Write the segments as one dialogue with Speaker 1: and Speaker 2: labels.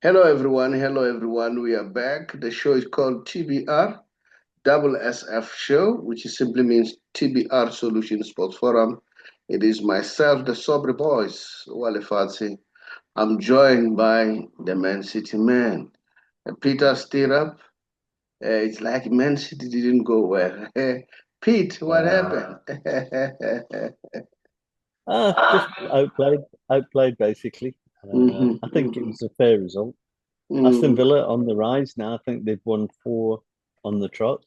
Speaker 1: Hello everyone, hello everyone. We are back. The show is called TBR SSF Show, which simply means TBR Solution Sports Forum. It is myself, the Suabrey Boyz Walefatshe. I'm joined by the Man City man, Peter Stirrup. It's like Man City didn't go well. Pete, what
Speaker 2: Uh,
Speaker 1: happened?
Speaker 2: just outplayed basically.
Speaker 1: Mhm,
Speaker 2: I think it
Speaker 1: mhm,
Speaker 2: was a fair result. Aston
Speaker 1: mhm,
Speaker 2: Villa on the rise now. I think they've won four on the trot.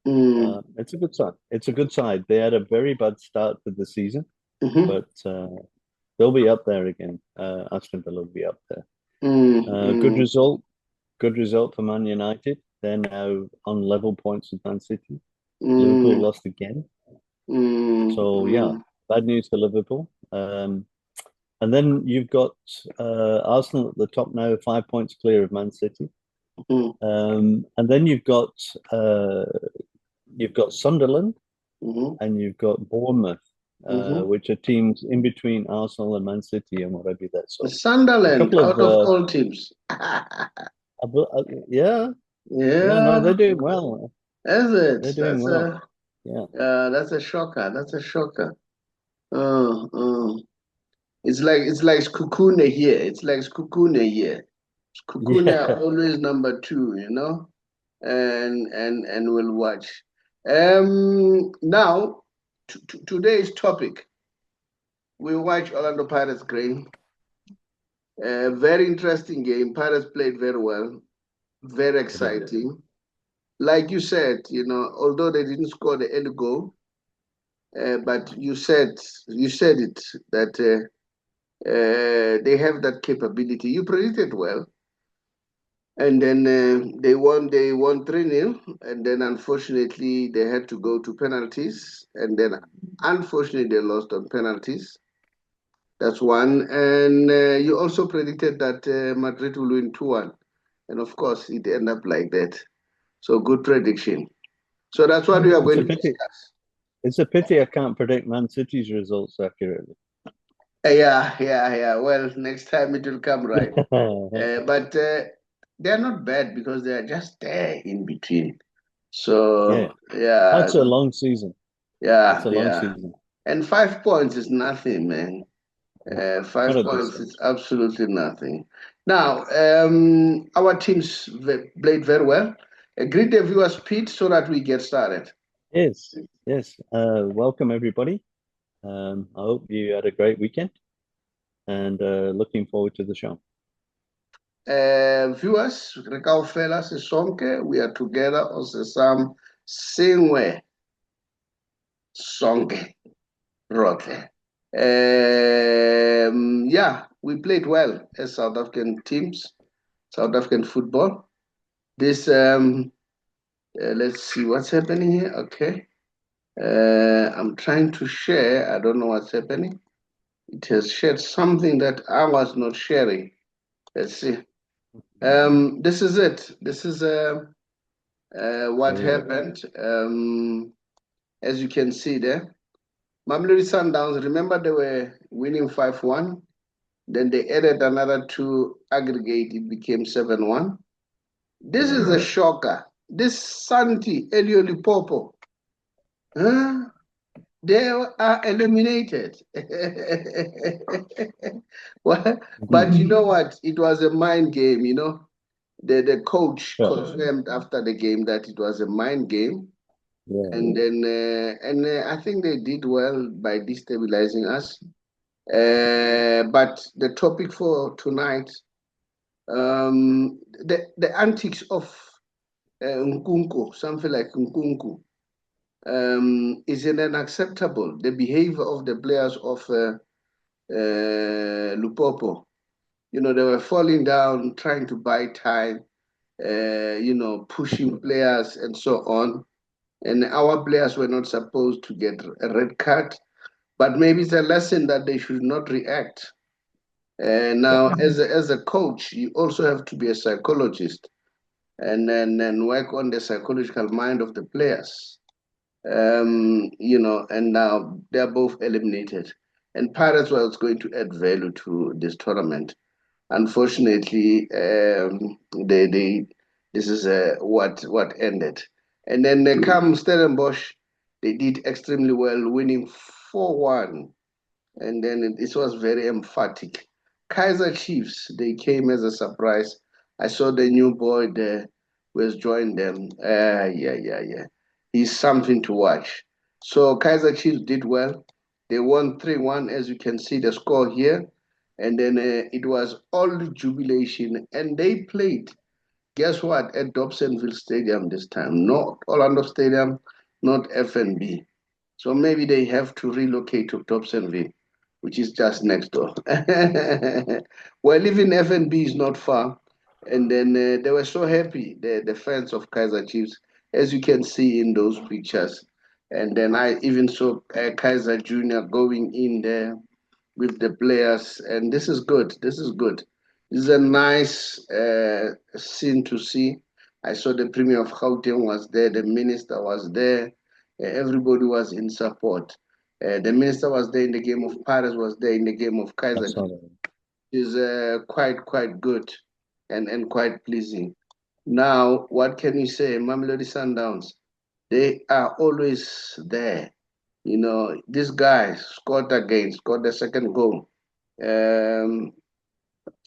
Speaker 1: mhm,
Speaker 2: It's a good side. It's a good side. They had a very bad start to the season,
Speaker 1: mhm,
Speaker 2: but they'll be up there again. Aston Villa will be up there.
Speaker 1: mhm,
Speaker 2: Good
Speaker 1: mhm,
Speaker 2: result. Good result for Man United. They're now on level points with Man City. Liverpool
Speaker 1: mhm,
Speaker 2: lost again.
Speaker 1: mhm,
Speaker 2: So yeah,
Speaker 1: mhm.
Speaker 2: bad news for Liverpool. And then you've got Arsenal at the top now, 5 points clear of Man City.
Speaker 1: Mhm,
Speaker 2: And then uh, you've got Sunderland
Speaker 1: mhm,
Speaker 2: and you've got Bournemouth,
Speaker 1: mhm.
Speaker 2: which are teams in between Arsenal and Man City and what have you there. So a
Speaker 1: Sunderland,
Speaker 2: couple of
Speaker 1: out of all teams.
Speaker 2: yeah, yeah, no,
Speaker 1: Yeah,
Speaker 2: they're doing well.
Speaker 1: that's
Speaker 2: They're
Speaker 1: it.
Speaker 2: doing well. Yeah,
Speaker 1: That's a shocker. That's a shocker. Uh, uh. It's like Skukune here. It's like Skukune here. Skukune are
Speaker 2: yeah.
Speaker 1: always number two, and we'll watch. Now today's topic. We watch Orlando Pirates game. Very interesting game. Pirates played very well. Very
Speaker 2: They did.
Speaker 1: exciting. Like you said, although they didn't score the early goal, but you said it that they have that capability. You predicted well, and then they won 3-0, and then unfortunately they had to go to penalties, and then unfortunately they lost on penalties. That's one, and you also predicted that Madrid will win 2-1, and of course it ended up like that. So good prediction. So that's what we are
Speaker 2: It's
Speaker 1: going
Speaker 2: a
Speaker 1: to
Speaker 2: pity.
Speaker 1: discuss.
Speaker 2: It's a pity I can't predict Man City's results accurately.
Speaker 1: Yeah, yeah, yeah. Well, next time it will come right. But they're not bad because they are just there in between.
Speaker 2: Yeah,
Speaker 1: So yeah,
Speaker 2: that's a long season. It's
Speaker 1: yeah,
Speaker 2: a long
Speaker 1: yeah.
Speaker 2: season.
Speaker 1: And 5 points is nothing, man.
Speaker 2: Not
Speaker 1: Five
Speaker 2: at this
Speaker 1: points
Speaker 2: stage.
Speaker 1: is absolutely nothing. Now, our teams played very well. Greet the viewers, Pete, so that we get started.
Speaker 2: Yes, yes. Welcome everybody. I hope you had a great weekend and looking forward to the show.
Speaker 1: Viewers, re kaofela sisonke, we are together on Sesam Singwe Sonke Rotle. Yeah, we played well as South African teams, South African football. This let's see what's happening here. Okay. I'm trying to share. I don't know what's happening. It has shared something that I was not sharing. Let's see. This is it. This is what
Speaker 2: Here we go.
Speaker 1: happened. As you can see there, Mamelodi Sundowns. Remember they were winning 5-1. Then they added another two aggregate. It became 7-1. This
Speaker 2: Yeah.
Speaker 1: is a shocker. This Sainr-Eloi Lupopo. Huh? They are eliminated. Well, but
Speaker 2: Mhm.
Speaker 1: you know what? It was a mind game. The coach
Speaker 2: Sure.
Speaker 1: confirmed after the game that it was a mind game.
Speaker 2: Yeah.
Speaker 1: And then I think they did well by destabilizing us. But the topic for tonight, the antics of Nkunku, something like Nkunku, is unacceptable. The behavior of the players of Lupopo, they were falling down, trying to buy time, pushing players and so on. And our players were not supposed to get a red card, but maybe it's a lesson that they should not react.
Speaker 2: Yeah.
Speaker 1: Now, as a coach, you also have to be a psychologist and work on the psychological mind of the players. And now they're both eliminated. And Pirates was going to add value to this tournament. unfortunately, this is what ended. And then they come Stellenbosch, they did extremely well, winning 4-1, and then it was very emphatic. Kaiser Chiefs, they came as a surprise. I saw the new boy there who has joined them. Yeah. He's something to watch. So Kaiser Chiefs did well. They won 3-1, as you can see the score here. And then it was all jubilation. And they played, guess what, at Dobsonville Stadium this time. Not Orlando Stadium, not FNB. So maybe they have to relocate to Dobsonville, which is just next door. Well, even FNB is not far. And then they were so happy, the fans of Kaiser Chiefs, as you can see in those pictures. And then I even saw Kaiser Jr. going in there with the players, and this is good. This is good. This is a nice scene to see. I saw the Premier of Gauteng was there, the Minister was there, everybody was in support. The Minister was there in the game of Paris, was there in the game of Kaiser. Is quite good and quite pleasing. Now, what can you say? Mamelodi Sundowns, they are always there. You know, this guy scored again, scored the second goal.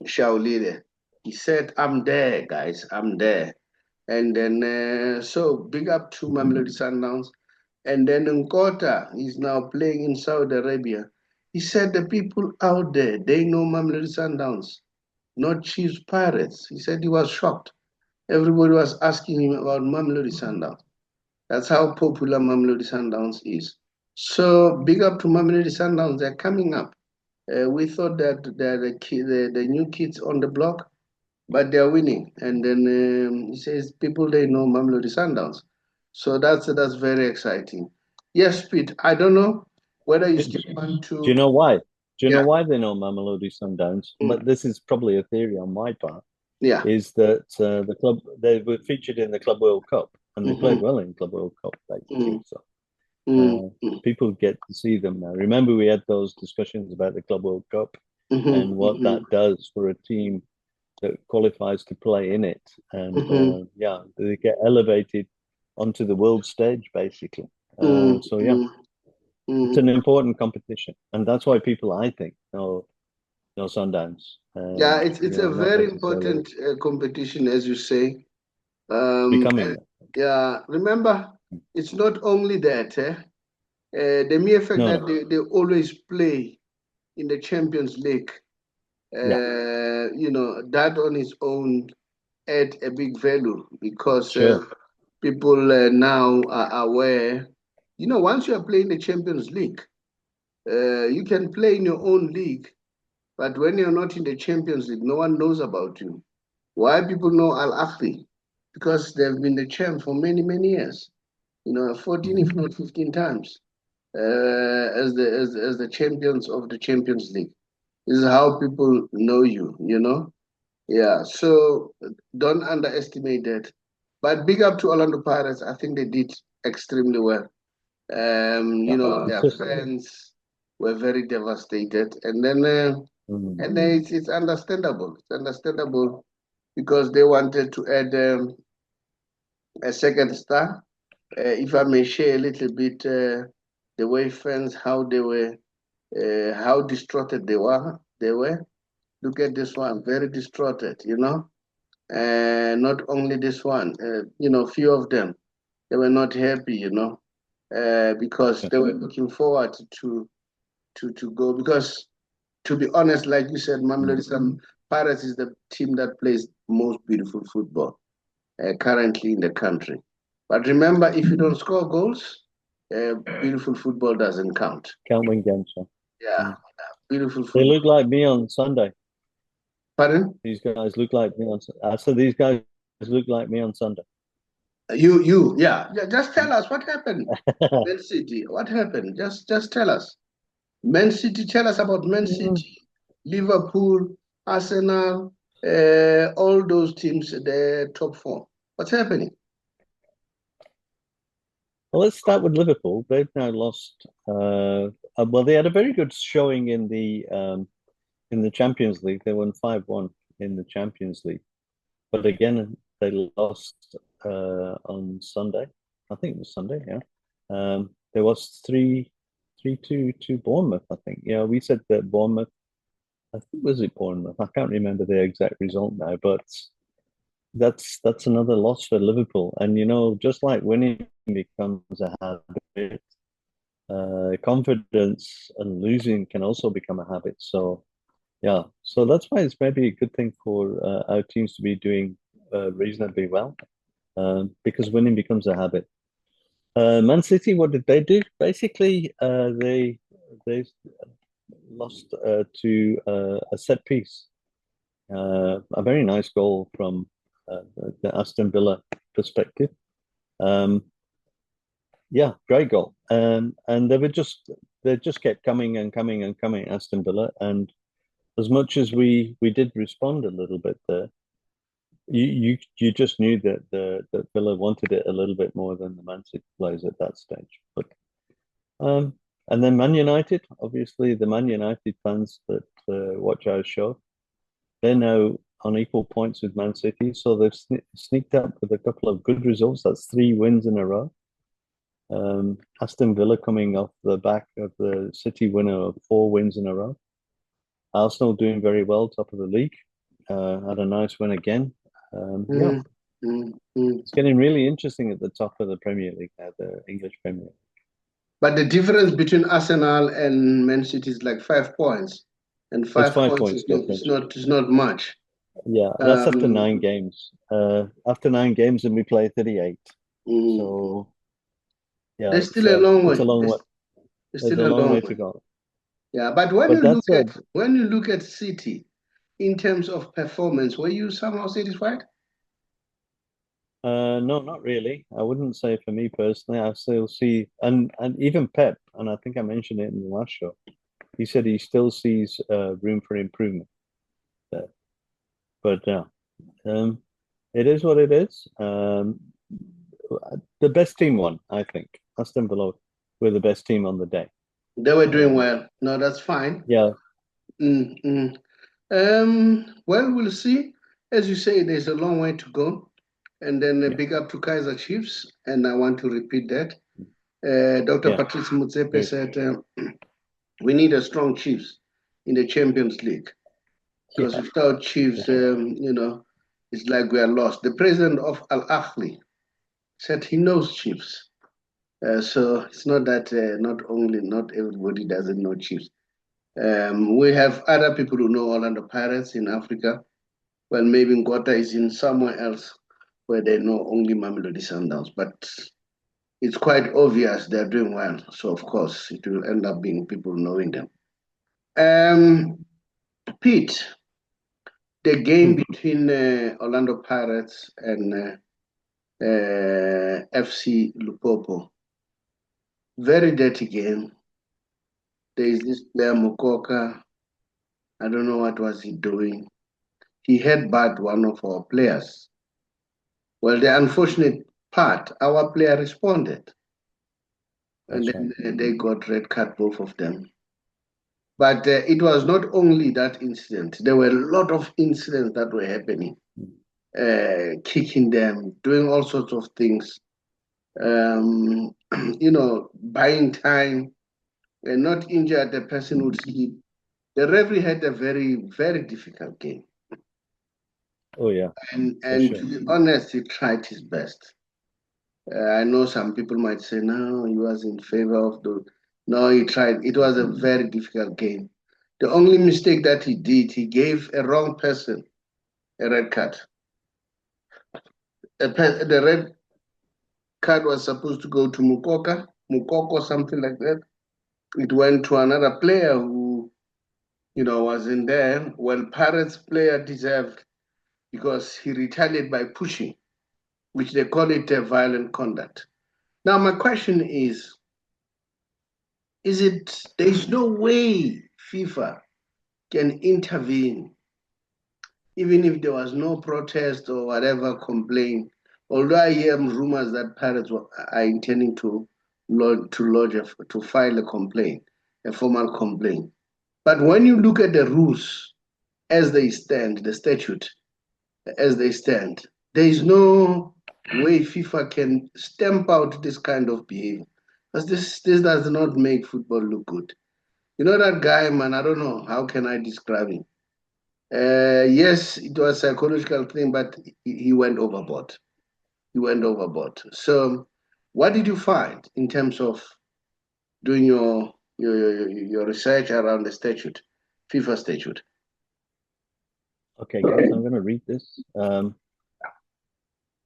Speaker 1: Shaolile. He said, I'm there, guys, I'm there. And then, so big up to Mamelodi Sundowns. And then Nkota is now playing in Saudi Arabia. He said the people out there, they know Mamelodi Sundowns, not Chiefs Pirates. He said he was shocked. Everybody was asking him about Mamelodi Sundowns. That's how popular Mamelodi Sundowns is. So big up to Mamelodi Sundowns. They're coming up. We thought that they're the new kids on the block, but they're winning. And then he says people they know Mamelodi Sundowns. So that's very exciting. Yes, Pete. I don't know whether you still want to.
Speaker 2: Do you know why? Do you
Speaker 1: Yeah.
Speaker 2: know why they know Mamelodi Sundowns? But this is probably a theory on my part.
Speaker 1: Yeah.
Speaker 2: Is that the club, they were featured in the Club World Cup and they played well in Club World Cup, basically. So people get to see them now. Remember, we had those discussions about the Club World Cup and what that does for a team that qualifies to play in it. And yeah, they get elevated onto the world stage, basically. So yeah, it's an important competition, and that's why people, I think, know Sundowns.
Speaker 1: Yeah, it's a
Speaker 2: not
Speaker 1: very
Speaker 2: necessarily
Speaker 1: important competition, as you say.
Speaker 2: becoming.
Speaker 1: Yeah, remember, it's not only that. The mere fact
Speaker 2: No,
Speaker 1: that
Speaker 2: no.
Speaker 1: they always play in the Champions League,
Speaker 2: Yeah,
Speaker 1: you know, that on its own add a big value because
Speaker 2: sure.
Speaker 1: people now are aware. You know, once you are playing the Champions League, you can play in your own league, but when you're not in the Champions League, no one knows about you. Why people know Al Ahly? Because they've been the champ for many years. You know, 14 if not 15 times as the champions of the Champions League. This is how people know you. You know, yeah. So don't underestimate that. But big up to Orlando Pirates. I think they did extremely well. You know, their fans were very devastated, and then it's understandable. It's understandable because they wanted to add a second star. If I may share a little bit, the way fans how they were, how distraughted they were. They were. Look at this one, very distraughted. You know, and not only this one. You know, few of them they were not happy. You know, because they were looking forward to go because to be honest, like you said, Mamelodi Pirates is the team that plays most beautiful football currently in the country. But remember, if you don't score goals, beautiful football doesn't count.
Speaker 2: Can't win games. So.
Speaker 1: Yeah, beautiful
Speaker 2: They
Speaker 1: football.
Speaker 2: look like me on Sunday.
Speaker 1: Pardon?
Speaker 2: These guys look like me on. I said these guys look like me on Sunday.
Speaker 1: Yeah. Just tell us what happened. Man City, what happened? Just tell us. Man City, tell us about Man City, Liverpool, Arsenal, all those teams, the top four. What's happening?
Speaker 2: Well, let's start with Liverpool. They've now lost. Well, they had a very good showing in the in the Champions League. They won 5-1 in the Champions League, but again they lost on Sunday. I think it was Sunday. Yeah, they lost 3-2 to Bournemouth. I think. Yeah, we said that Bournemouth. I think was it Bournemouth. I can't remember the exact result now, but that's another loss for Liverpool. And just like winning becomes a habit, confidence and losing can also become a habit. So yeah, so that's why it's maybe a good thing for our teams to be doing reasonably well, because winning becomes a habit. Man City, what did they do? Basically, they lost to a set piece. A very nice goal from the Aston Villa perspective. Yeah, great goal. And they just kept coming and coming and coming, Aston Villa. And as much as we did respond a little bit there, you just knew that Villa wanted it a little bit more than the Man City players at that stage. But and then Man United, obviously the Man United fans that watch our show, they're now on equal points with Man City, so they've sneaked up with a couple of good results. That's 3 wins in a row. Aston Villa coming off the back of the City winner of 4 wins in a row. Arsenal doing very well, top of the league. Had a nice win again. Yeah, it's getting really interesting at the top of the Premier League now, the English Premier League.
Speaker 1: But the difference between Arsenal and Man City is like 5 points, and 5 points is not much.
Speaker 2: Yeah, that's after 9 games. After 9 games, and we play 38. So yeah,
Speaker 1: there's still a long way.
Speaker 2: It's a long way. There's still a long way to go.
Speaker 1: Yeah, but when you look at City in terms of performance, were you somehow satisfied?
Speaker 2: No, not really. I wouldn't say for me personally. I still see, and even Pep, and I think I mentioned it in the last show. He said he still sees room for improvement there. But yeah, it is what it is. The best team won, I think. Aston Villa were the best team on the day.
Speaker 1: They were doing well. No, that's fine.
Speaker 2: Yeah.
Speaker 1: Well, we'll see. As you say, there's a long way to go. And then big up to Kaiser Chiefs. And I want to repeat that. Dr. Patrice Motsepe said, we need a strong Chiefs in the Champions League. Because without Chiefs, it's like we are lost. The president of Al Ahly said he knows Chiefs. So it's not that not everybody doesn't know Chiefs. We have other people who know Orlando Pirates in Africa. Well, maybe Ngota is in somewhere else where they know only Mamelodi Sundowns. But it's quite obvious they're doing well. So, of course, it will end up being people knowing them. Pete, the game between Orlando Pirates and FC Lupopo, very dirty game. There is this player, Mukoko. I don't know what was he doing. He headbutted one of our players. Well, the unfortunate part, our player responded. And then they got red card, both of them. But it was not only that incident. There were a lot of incidents that were happening. Kicking them, doing all sorts of things. Buying time. And not injured, the person would sleep. The referee had a very, very difficult game.
Speaker 2: Oh, yeah.
Speaker 1: And to be honest, he tried his best. I know some people might say, no, he was in favor of the... No, he tried. It was a very difficult game. The only mistake that he did, he gave a wrong person a red card. The red card was supposed to go to Mukoko, something like that. It went to another player who, was in there. Well, Pirates player deserved because he retaliated by pushing, which they call it a violent conduct. Now, my question is there's no way FIFA can intervene, even if there was no protest or whatever complaint, although I hear rumors that Pirates are intending to file a complaint, a formal complaint. But when you look at the rules as they stand, the statute as they stand, there is no way FIFA can stamp out this kind of behavior. Because this does not make football look good. You know that guy, man, I don't know, how can I describe him? Yes, it was a psychological thing, but he went overboard. He went overboard. So what did you find in terms of doing your research around the statute, FIFA statute?
Speaker 2: Okay, guys, I'm going to read this.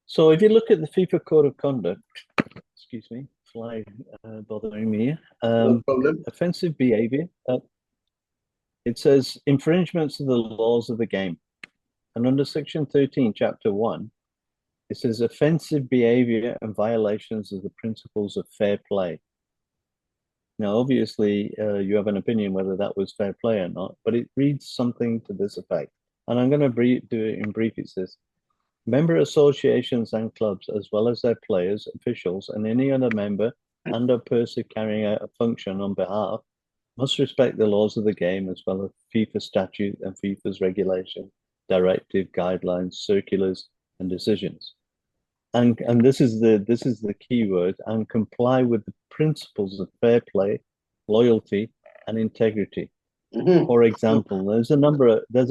Speaker 2: So if you look at the FIFA Code of Conduct, excuse me, fly bothering me here.
Speaker 1: No problem.
Speaker 2: Offensive behavior. It says infringements of the laws of the game. And under Section 13, Chapter 1, it says offensive behavior and violations of the principles of fair play. Now, obviously, you have an opinion whether that was fair play or not, but it reads something to this effect. And I'm going to do it in brief. It says, member associations and clubs, as well as their players, officials, and any other member and a person carrying out a function on behalf, must respect the laws of the game, as well as FIFA statute and FIFA's regulation, directive, guidelines, circulars, and decisions. And this is the key word, and comply with the principles of fair play, loyalty, and integrity. For example, there's a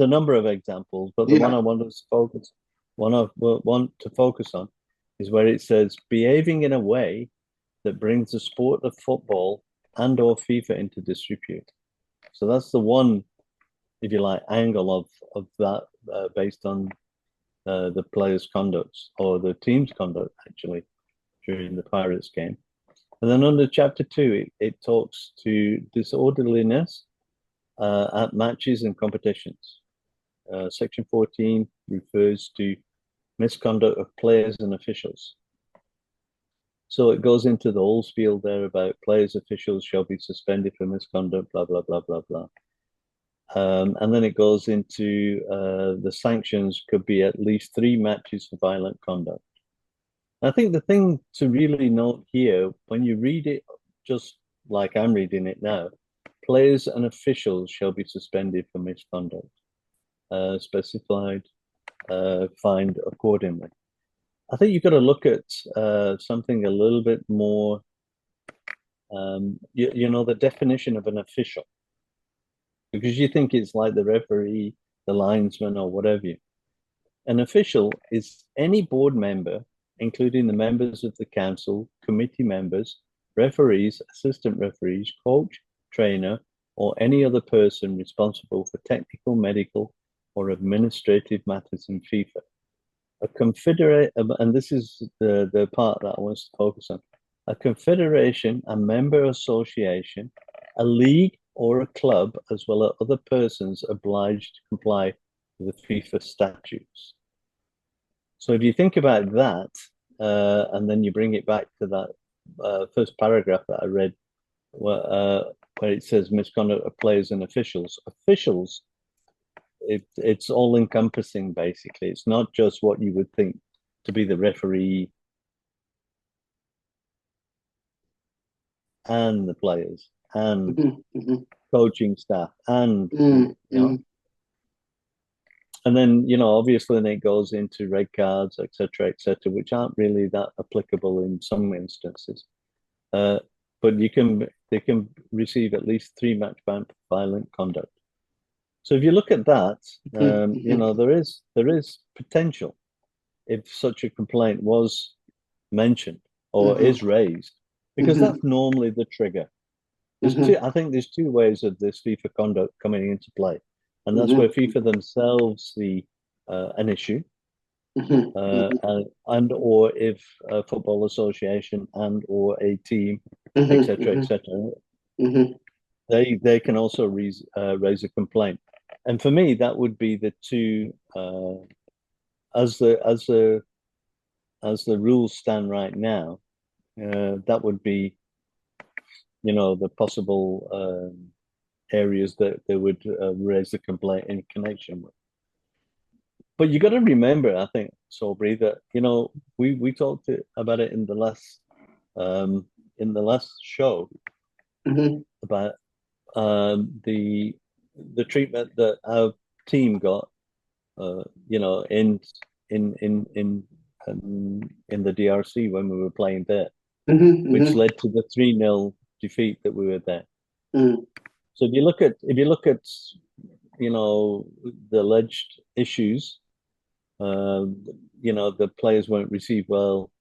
Speaker 2: number of examples, but the one I want to focus on is where it says behaving in a way that brings the sport of football and or FIFA into disrepute. So that's the one, if you like, angle of that based on the players' conduct or the team's conduct actually during the Pirates game. And then under Chapter 2, it talks to disorderliness at matches and competitions. Section 14 refers to misconduct of players and officials. So it goes into the whole spiel there about players, officials shall be suspended for misconduct, blah, blah, blah, blah, blah. And then it goes into the sanctions could be at least 3 matches for violent conduct. I think the thing to really note here, when you read it just like I'm reading it now, players and officials shall be suspended for misconduct, specified, fined accordingly. I think you've got to look at something a little bit more, you know, the definition of an official. Because you think it's like the referee, the linesman, or whatever. An official is any board member, including the members of the council, committee members, referees, assistant referees, coach, trainer, or any other person responsible for technical, medical, or administrative matters in FIFA. A confederate, and this is the part that I want to focus on, a confederation, a member association, a league, or a club, as well as other persons obliged to comply with the FIFA statutes. So if you think about that, and then you bring it back to that first paragraph that I read, where it says misconduct of players and officials. Officials, it's all encompassing, basically. It's not just what you would think to be the referee and the players and coaching staff and you know, and then, you know, obviously then it goes into red cards, etc., which aren't really that applicable in some instances, but they can receive at least 3 match ban for violent conduct. So if you look at that, you know, there is potential if such a complaint was mentioned or is raised, because that's normally the trigger. I think there's 2 ways of this FIFA conduct coming into play, and that's where FIFA themselves see an issue, and or if a football association and or a team, etc., they can also raise a complaint. And for me, that would be the 2 as the rules stand right now. That would be, you know, the possible areas that they would raise a complaint in connection with. But you got to remember, I think, Suabrey, that, you know, we talked about it in the last show about the the treatment that our team got, you know, in the DRC when we were playing there, which led to the 3-0 defeat that we were there. So if you look at you know, the alleged issues, you know, the players weren't received well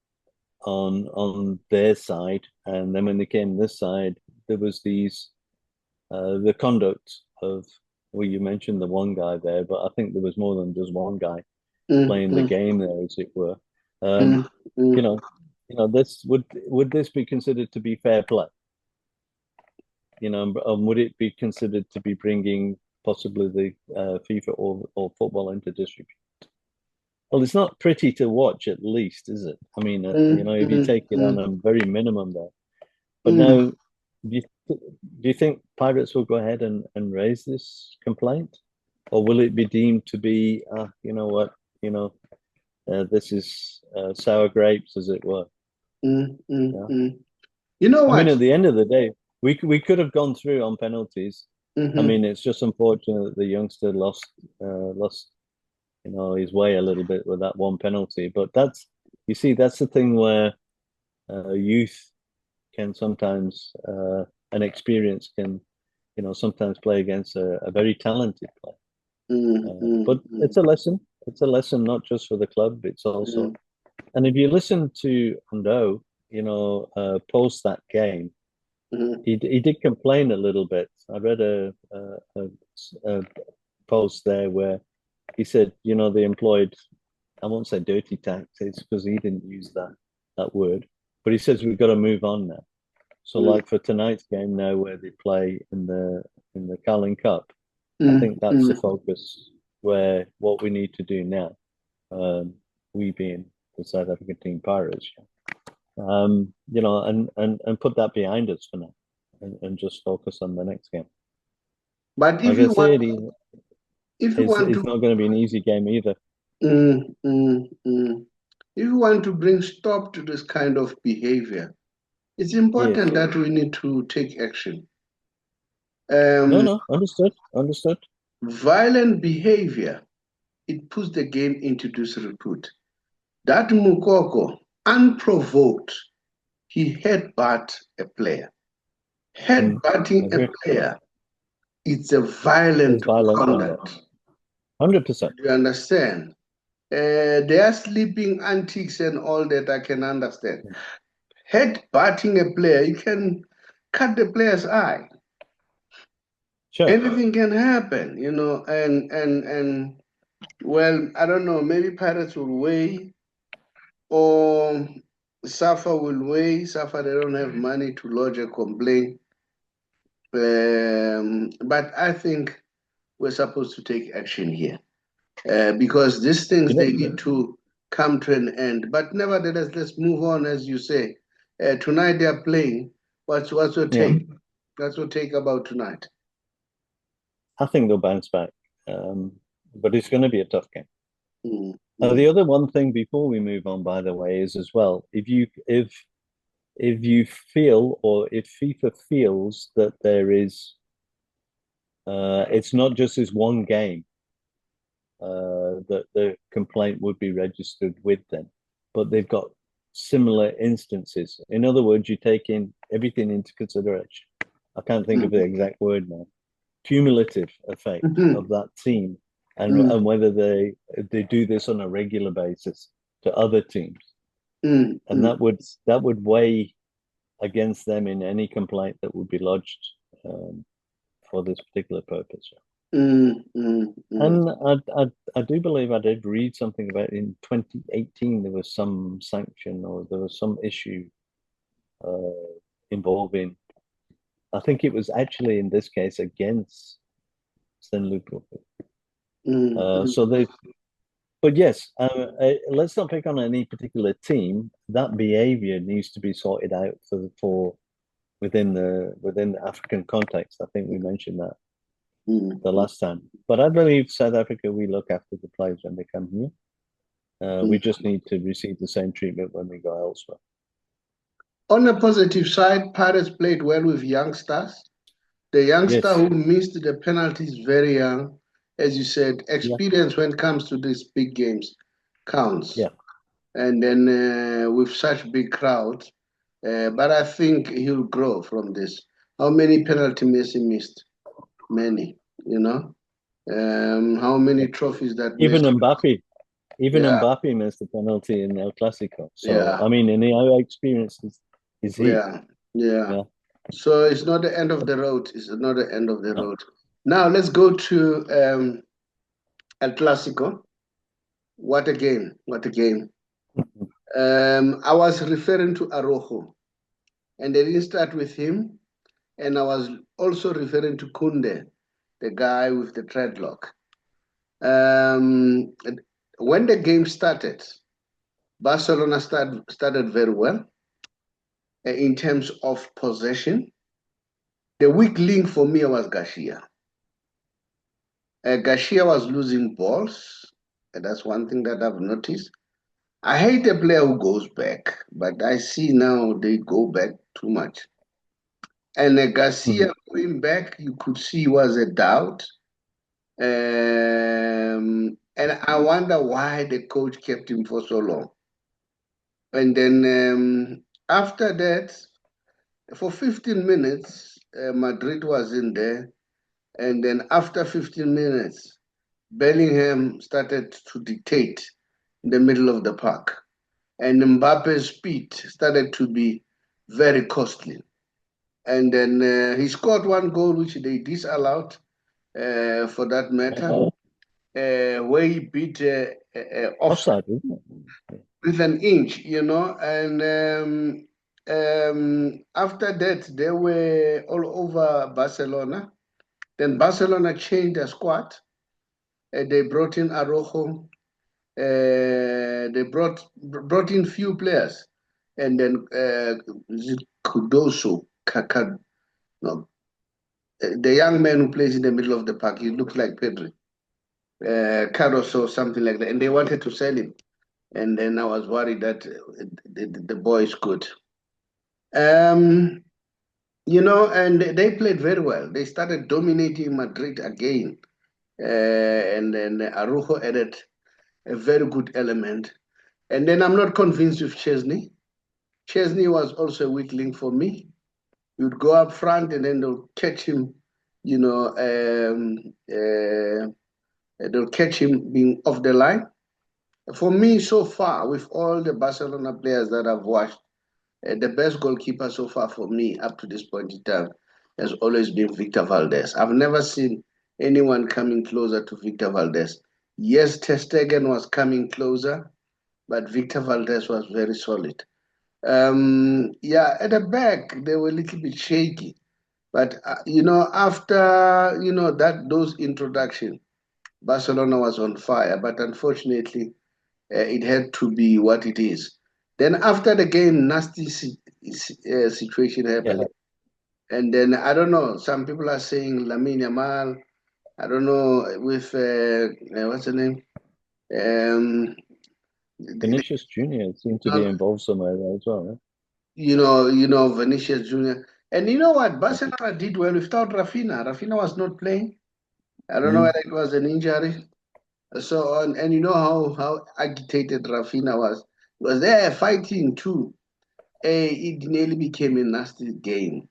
Speaker 2: on their side, and then when they came this side, there was these the conduct of, well, you mentioned the one guy there, but I think there was more than just one guy playing the game there, as it were. You know, this would this be considered to be fair play? You know, would it be considered to be bringing possibly the FIFA or football into disrepute? Well, it's not pretty to watch, at least, is it? I mean, you know, if you take it on a very minimum there. But now, do you think Pirates will go ahead and raise this complaint, or will it be deemed to be, you know what, you know, this is sour grapes, as it were?
Speaker 1: You know what?
Speaker 2: I mean, at the end of the day, we could have gone through on penalties. I mean, it's just unfortunate that the youngster lost, you know, his way a little bit with that one penalty. But that's, you see, that's the thing where youth can sometimes, and experience can, you know, sometimes play against a very talented player. But it's a lesson. It's a lesson not just for the club. It's also, and if you listen to Ando, you know, post that game, he did complain a little bit. I read a post there where he said, you know, they employed, I won't say dirty tactics because he didn't use that word, but he says we've got to move on now. So like for tonight's game now, where they play in the Carling Cup, I think that's the focus. Where what we need to do now, we being the South African team Pirates, you know, and put that behind us for now, and just focus on the next game.
Speaker 1: But if
Speaker 2: it's not going to be an easy game either.
Speaker 1: If you want to bring stop to this kind of behavior, it's important that we need to take action.
Speaker 2: No, understood.
Speaker 1: Violent behavior, it puts the game into disrepute. That Mukoko, unprovoked, he headbutt a player. Headbutting a player, it's a violent conduct.
Speaker 2: 100%.
Speaker 1: You understand? Their sleeping antics and all that, I can understand. Headbutting a player, you can cut the player's eye.
Speaker 2: Sure.
Speaker 1: Anything can happen, you know, and well, I don't know, maybe Pirates will weigh, or SAFA will weigh. SAFA, they don't have money to lodge a complaint. But I think we're supposed to take action here, because these things, they need to come to an end. But nevertheless, let's move on, as you say. Tonight they are playing. What's your take? What's your take about tonight?
Speaker 2: I think they'll bounce back, but it's going to be a tough game. The other one thing before we move on, by the way, is as well, if you feel, or if FIFA feels that there is, it's not just this one game that the complaint would be registered with them, but they've got similar instances. In other words, you take in everything into consideration. I can't think of the exact word now. Cumulative effect of that team, and whether they do this on a regular basis to other teams, and that would weigh against them in any complaint that would be lodged for this particular purpose. And I do believe I did read something about in 2018 there was some sanction, or there was some issue involving, I think it was actually in this case against Sainr-Eloi Lupopo. So they, but yes, let's not pick on any particular team. That behaviour needs to be sorted out for within the African context. I think we mentioned that the last time. But I believe South Africa, we look after the players when they come here. We just need to receive the same treatment when we go elsewhere.
Speaker 1: On a positive side, Pirates played well with youngsters. The youngster
Speaker 2: Yes.
Speaker 1: who missed the penalty is very young. As you said, experience when it comes to these big games counts.
Speaker 2: Yeah.
Speaker 1: And then with such big crowds, but I think he'll grow from this. How many penalty Messi missed? Many, you know. How many trophies that
Speaker 2: Even
Speaker 1: Messi?
Speaker 2: Mbappe missed the penalty in El Clásico. So
Speaker 1: Yeah,
Speaker 2: I mean, in our experience is he?
Speaker 1: yeah, yeah.
Speaker 2: Yeah.
Speaker 1: So it's not the end of the road. It's not the end of the road. Now let's go to El Clásico. What a game! What a game! I was referring to Araujo, and they didn't start with him. And I was also referring to Kunde, the guy with the dreadlock. Um, when the game started, Barcelona started very well in terms of possession. The weak link for me was Garcia. Garcia was losing balls. And that's one thing that I've noticed. I hate a player who goes back, but I see now they go back too much. And Garcia going back, you could see was a doubt. And I wonder why the coach kept him for so long. And then after that, for 15 minutes, Madrid was in there. And then after 15 minutes, Bellingham started to dictate in the middle of the park. And Mbappe's speed started to be very costly. And then he scored one goal, which they disallowed for that matter, where he beat
Speaker 2: Offside, isn't it?
Speaker 1: with an inch, and after that, they were all over Barcelona. Then Barcelona changed their squad. They brought in Araujo. They brought in few players, and then Kudoso, Kaka, no, the young man who plays in the middle of the park. He looks like Pedri, Carlos or something like that. And they wanted to sell him, and then I was worried that the boy is good. And they played very well. They started dominating Madrid again. And then Araujo added a very good element. And then I'm not convinced with Chesney. Chesney was also a weak link for me. You'd go up front and then they'll catch him, they'll catch him being off the line. For me, so far, with all the Barcelona players that I've watched, the best goalkeeper so far for me up to this point in time has always been Victor Valdez. I've never seen anyone coming closer to Victor Valdez. Yes, Ter Stegen was coming closer, but Victor Valdez was very solid. At the back, they were a little bit shaky. But, after, those introduction, Barcelona was on fire. But unfortunately, it had to be what it is. Then after the game, nasty situation happened.
Speaker 2: Yeah.
Speaker 1: And then, I don't know, some people are saying Lamine Yamal, I don't know, with, what's the name?
Speaker 2: Vinicius Junior seemed to be involved somewhere there as well.
Speaker 1: Right? Vinicius Junior. And you know what? Barcelona did well without Rafinha. Rafinha was not playing. I don't know whether it was an injury. So on, and you know how agitated Rafinha was. He was there fighting too. It nearly became a nasty game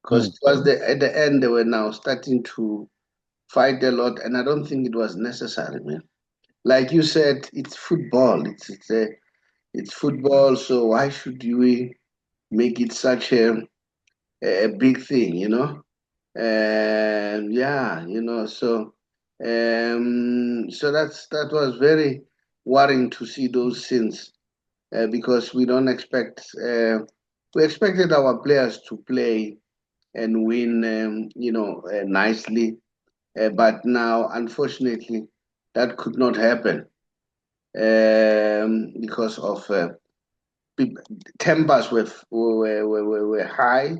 Speaker 1: because it was at the end they were now starting to fight a lot, and I don't think it was necessary, man. Like you said, it's football. It's football. So why should we make it such a big thing, And so that was very worrying to see those scenes because we expected our players to play and win, nicely, but now unfortunately that could not happen because of tempers were high.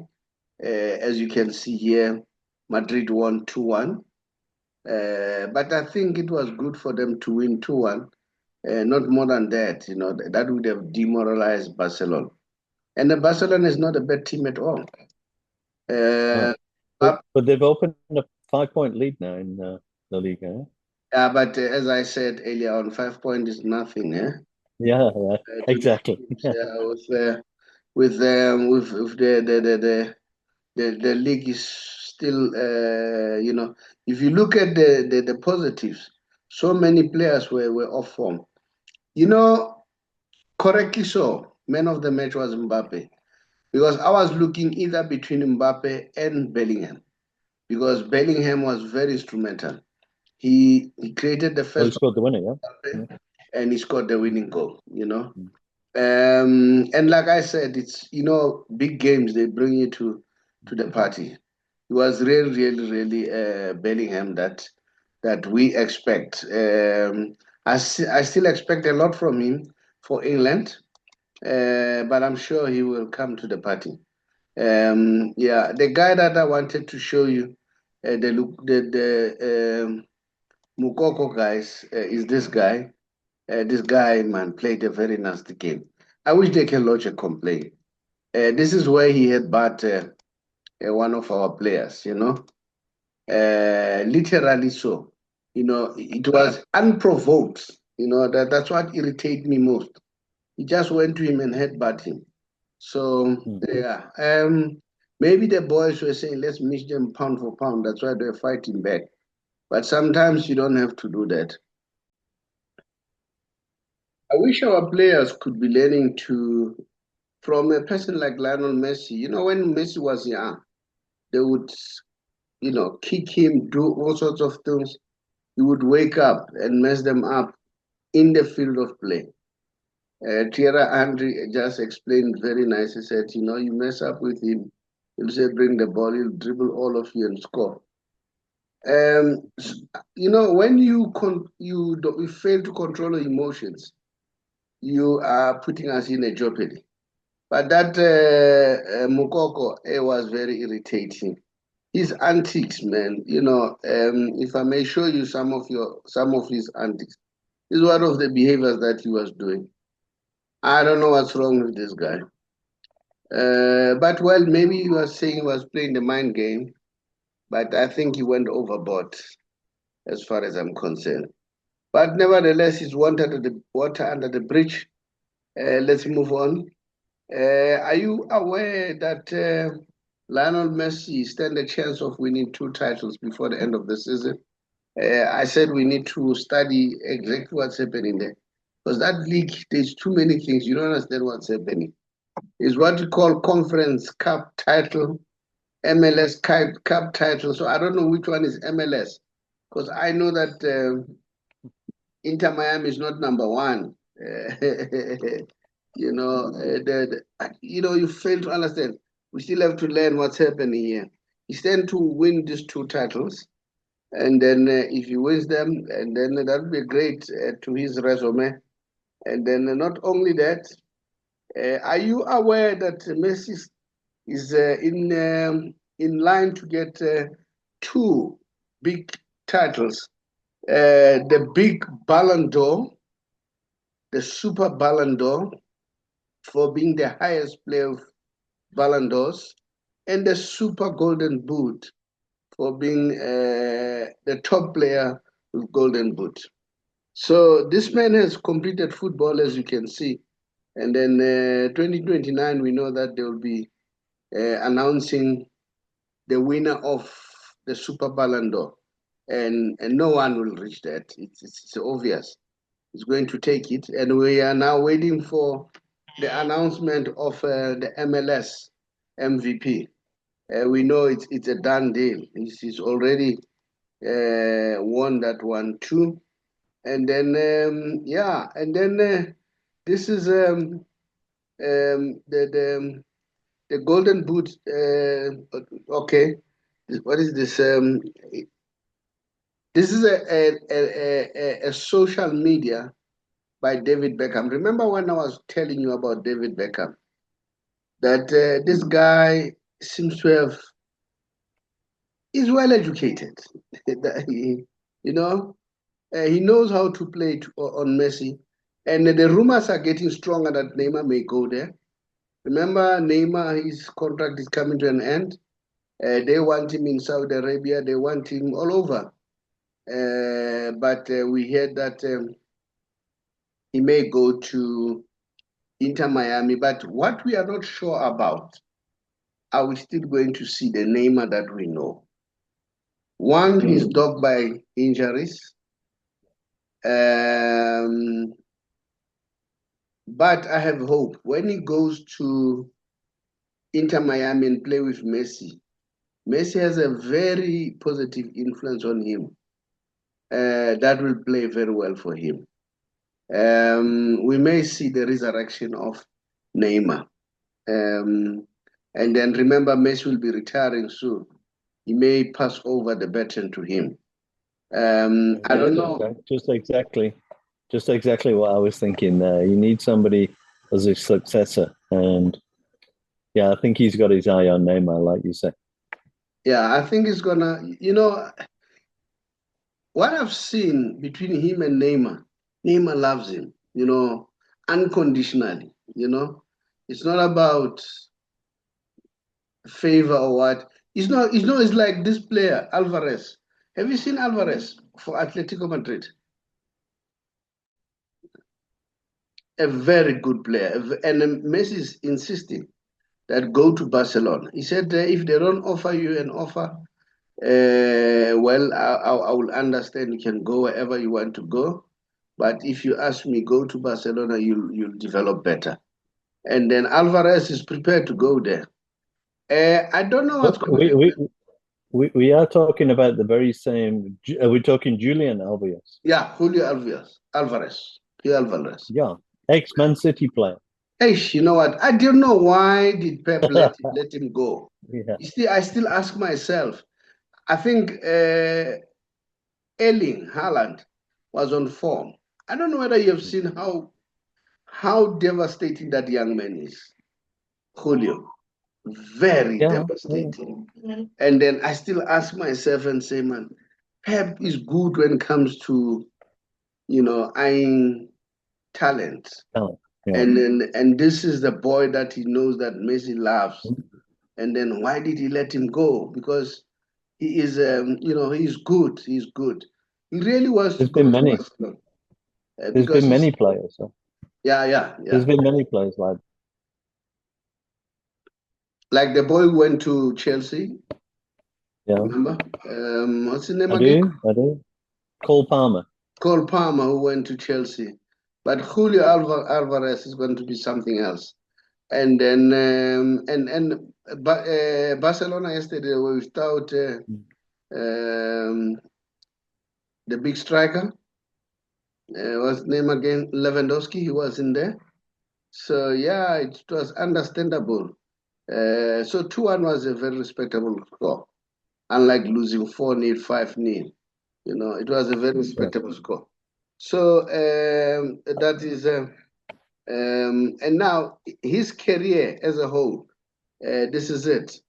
Speaker 1: As you can see here, Madrid won 2-1. But I think it was good for them to win 2-1. Not more than that, that would have demoralized Barcelona. And Barcelona is not a bad team at all.
Speaker 2: But they've opened a 5-point lead now in La Liga.
Speaker 1: Yeah, but as I said earlier on, 5 points is nothing, eh?
Speaker 2: Yeah, exactly.
Speaker 1: With the league is still, if you look at the positives, so many players were off form. Correctly so, man of the match was Mbappe, because I was looking either between Mbappe and Bellingham, because Bellingham was very instrumental. He created the
Speaker 2: Well, he
Speaker 1: first
Speaker 2: scored the winner, yeah.
Speaker 1: and he scored the winning goal.
Speaker 2: Mm.
Speaker 1: And like I said, it's big games, they bring you to the party. It was really Bellingham that we expect. I still expect a lot from him for England, but I'm sure he will come to the party. Yeah, the guy that I wanted to show you, the Mukoko guys, is this guy. This guy, man, played a very nasty game. I wish they can lodge a complaint. This is where he had bought one of our players. Literally so. It was unprovoked. That's what irritated me most. He just went to him and headbutt him. So, yeah. Maybe the boys were saying, let's meet them pound for pound. That's why they're fighting back. But sometimes you don't have to do that. I wish our players could be learning from a person like Lionel Messi. When Messi was young, they would, kick him, do all sorts of things. He would wake up and mess them up in the field of play. Thierry Henry just explained very nice. He said, you mess up with him, he'll say, bring the ball, he'll dribble all of you and score. When you fail to control your emotions, you are putting us in a jeopardy. But that Mukoko was very irritating. His antics, man. If I may show you some of his antics, this is one of the behaviors that he was doing. I don't know what's wrong with this guy. But well, maybe he was saying he was playing the mind game, but I think he went overboard as far as I'm concerned. But nevertheless, he's water under the bridge. Let's move on. Are you aware that Lionel Messi stand a chance of winning 2 titles before the end of the season? I said we need to study exactly what's happening there. Because that league, there's too many things. You don't understand what's happening. It's what you call Conference Cup title, MLS Cup title. So I don't know which one is MLS. Because I know that Inter Miami is not number 1. You fail to understand. We still have to learn what's happening here. He stand to win these 2 titles, and then if he wins them, and then that would be great to his resume. And then not only that, are you aware that Messi is in line to get 2 big titles? The big Ballon d'Or, the Super Ballon d'Or, for being the highest player of Ballon d'Ors, and the Super Golden Boot for being the top player with Golden Boot. So this man has completed football, as you can see. And then 2029, we know that they will be announcing the winner of the Super Ballon d'Or. And no one will reach that. It's obvious. It's going to take it. And we are now waiting for the announcement of the MLS MVP. We know it's a done deal. He's already won that one too. And then, this is the Golden Boot. Okay, what is this? This is a social media by David Beckham. Remember when I was telling you about David Beckham? That this guy seems to have, is well educated. he knows how to play on Messi. And the rumors are getting stronger that Neymar may go there. Remember, Neymar, his contract is coming to an end. They want him in Saudi Arabia. They want him all over. But we heard that he may go to Inter Miami. But what we are not sure about, are we still going to see the Neymar that we know? One, he's dogged by injuries. But I have hope. When he goes to Inter Miami and play with Messi, Messi has a very positive influence on him. That will play very well for him. We may see the resurrection of Neymar. And then remember, Messi will be retiring soon. He may pass over the baton to him. I don't know.
Speaker 2: Just exactly what I was thinking there. You need somebody as a successor. And yeah, I think he's got his eye on Neymar, like you say.
Speaker 1: Yeah, I think he's gonna, what I've seen between him and Neymar loves him, unconditionally, It's not about favor or what. It's like this player, Alvarez. Have you seen Alvarez for Atletico Madrid? A very good player. And Messi is insisting that go to Barcelona. He said, if they don't offer you an offer, well, I will understand. You can go wherever you want to go. But if you ask me, go to Barcelona, you'll develop better. And then Alvarez is prepared to go there. I don't know what's going to happen.
Speaker 2: We are talking about the very same. Are we talking Julian Alvarez?
Speaker 1: Yeah, Julio Alvarez.
Speaker 2: Yeah, ex-Man City player.
Speaker 1: Hey, you know what? I don't know why did Pep let him go.
Speaker 2: Yeah.
Speaker 1: I still ask myself. I think Erling Haaland was on form. I don't know whether you have seen how devastating that young man is. Julio. Very devastating. Yeah. And then I still ask myself and say, man, Pep is good when it comes to, eyeing talent.
Speaker 2: Oh, yeah.
Speaker 1: And this is the boy that he knows that Messi loves. And then why did he let him go? Because he is, he's good. He's good. He really wants to go to Barcelona.
Speaker 2: There's been many players. So.
Speaker 1: Yeah.
Speaker 2: There's been many players
Speaker 1: like the boy who went to Chelsea.
Speaker 2: Yeah.
Speaker 1: Remember? What's his name again?
Speaker 2: I do. Cole Palmer,
Speaker 1: who went to Chelsea. But Julio Alvarez is going to be something else. And then Barcelona yesterday were without the big striker. What's his name again? Lewandowski. He was in there. So yeah, it was understandable. So 2-1 was a very respectable score, unlike losing 4-0, 5-0. It was a very respectable score. So that is, and now his career as a whole, this is it.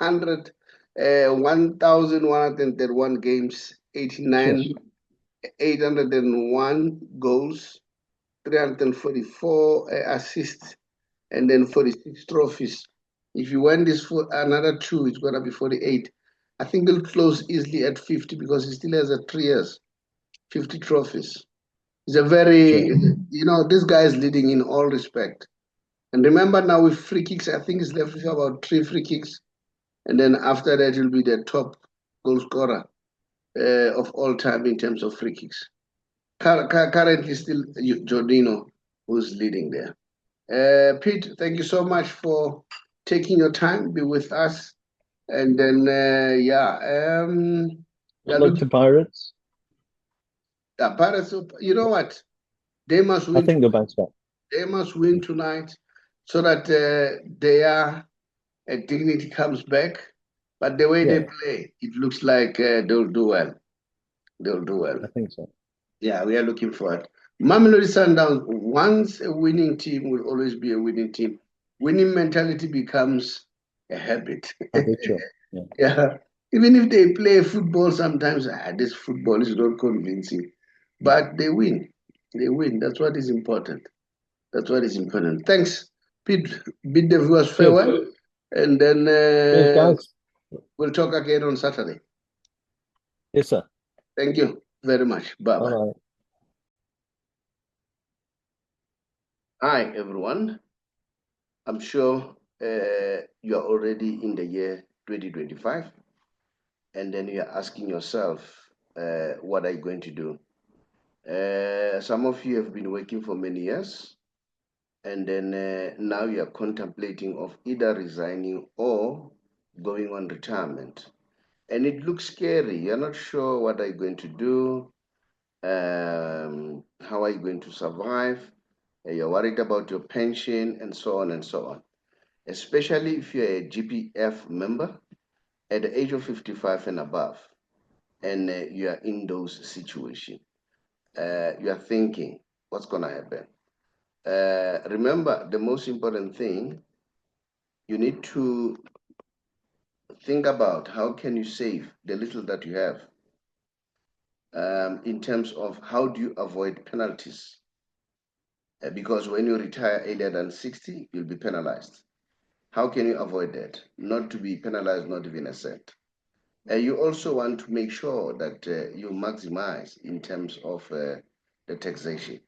Speaker 1: 1,131 games, 801 goals, 344 assists, and then 46 trophies. If you win this for another 2, it's going to be 48. I think he'll close easily at 50 because he still has 3 years, 50 trophies. He's a very, this guy is leading in all respect. And remember now with free kicks, I think he's left with about 3 free kicks. And then after that, he'll be the top goal scorer of all time in terms of free kicks. Currently still Jorginho who's leading there. Pete, thank you so much for taking your time, be with us. And then,
Speaker 2: look to Pirates.
Speaker 1: The Pirates, you know what? They must win.
Speaker 2: I think they'll bounce back.
Speaker 1: They must win tonight so that their dignity comes back. But the way they play, it looks like they'll do well. They'll do well.
Speaker 2: I think so.
Speaker 1: Yeah, we are looking for it. Mamelodi Sundowns, once a winning team will always be a winning team. Winning mentality becomes a habit.
Speaker 2: Habitual.
Speaker 1: Yeah. Even if they play football sometimes, this football is not convincing. But they win. They win. That's what is important. That's what is important. Thanks, Pete. Bid the viewers farewell. And then
Speaker 2: Cheers, guys.
Speaker 1: We'll talk again on Saturday.
Speaker 2: Yes, sir.
Speaker 1: Thank you very much. Bye-bye.
Speaker 2: Bye-bye.
Speaker 1: Hi, everyone. I'm sure you are already in the year 2025, and then you're asking yourself, what are you going to do? Some of you have been working for many years, and then now you are contemplating of either resigning or going on retirement. And it looks scary. You're not sure what are you going to do, how are you going to survive, you're worried about your pension, and so on and so on. Especially if you're a GPF member at the age of 55 and above, and you are in those situations. You are thinking, what's going to happen? Remember, the most important thing, you need to think about how can you save the little that you have, in terms of how do you avoid penalties, because when you retire earlier than 60, you'll be penalized. How can you avoid that? Not to be penalized, not even a cent. You also want to make sure that you maximize in terms of the taxation.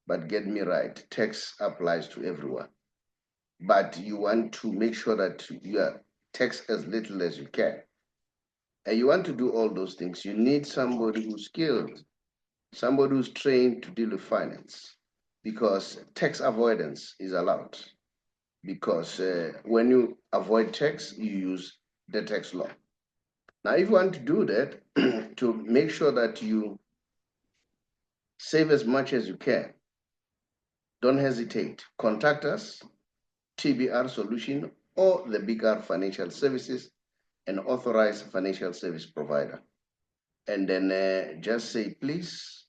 Speaker 1: But get me right, tax applies to everyone. But you want to make sure that you are taxed as little as you can. And you want to do all those things. You need somebody who's skilled, somebody who's trained to deal with finance, because tax avoidance is allowed. Because when you avoid tax, you use the tax law. Now, if you want to do that, to make sure that you save as much as you can, don't hesitate. Contact us, TBR Solution, or the bigger financial services, an authorized financial service provider. And then just say, please,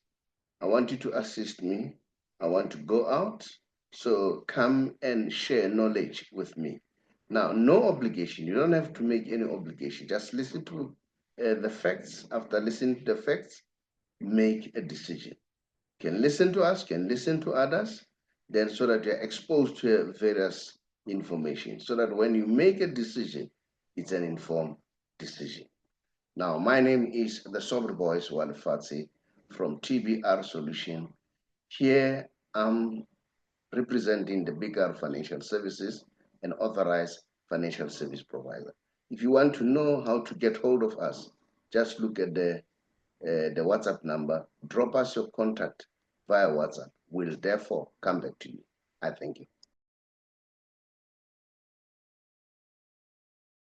Speaker 1: I want you to assist me. I want to go out. So come and share knowledge with me. Now, no obligation. You don't have to make any obligation. Just listen to the facts. After listening to the facts, make a decision. Can listen to us, can listen to others, then so that you're exposed to various information, so that when you make a decision, it's an informed decision. Now, my name is the Suabrey Boyz Walefatshe from TBR Solution. Here I'm representing the bigger financial services and authorized financial service provider. If you want to know how to get hold of us, just look at the WhatsApp number, drop us your contact via WhatsApp. We'll therefore come back to you. I thank you.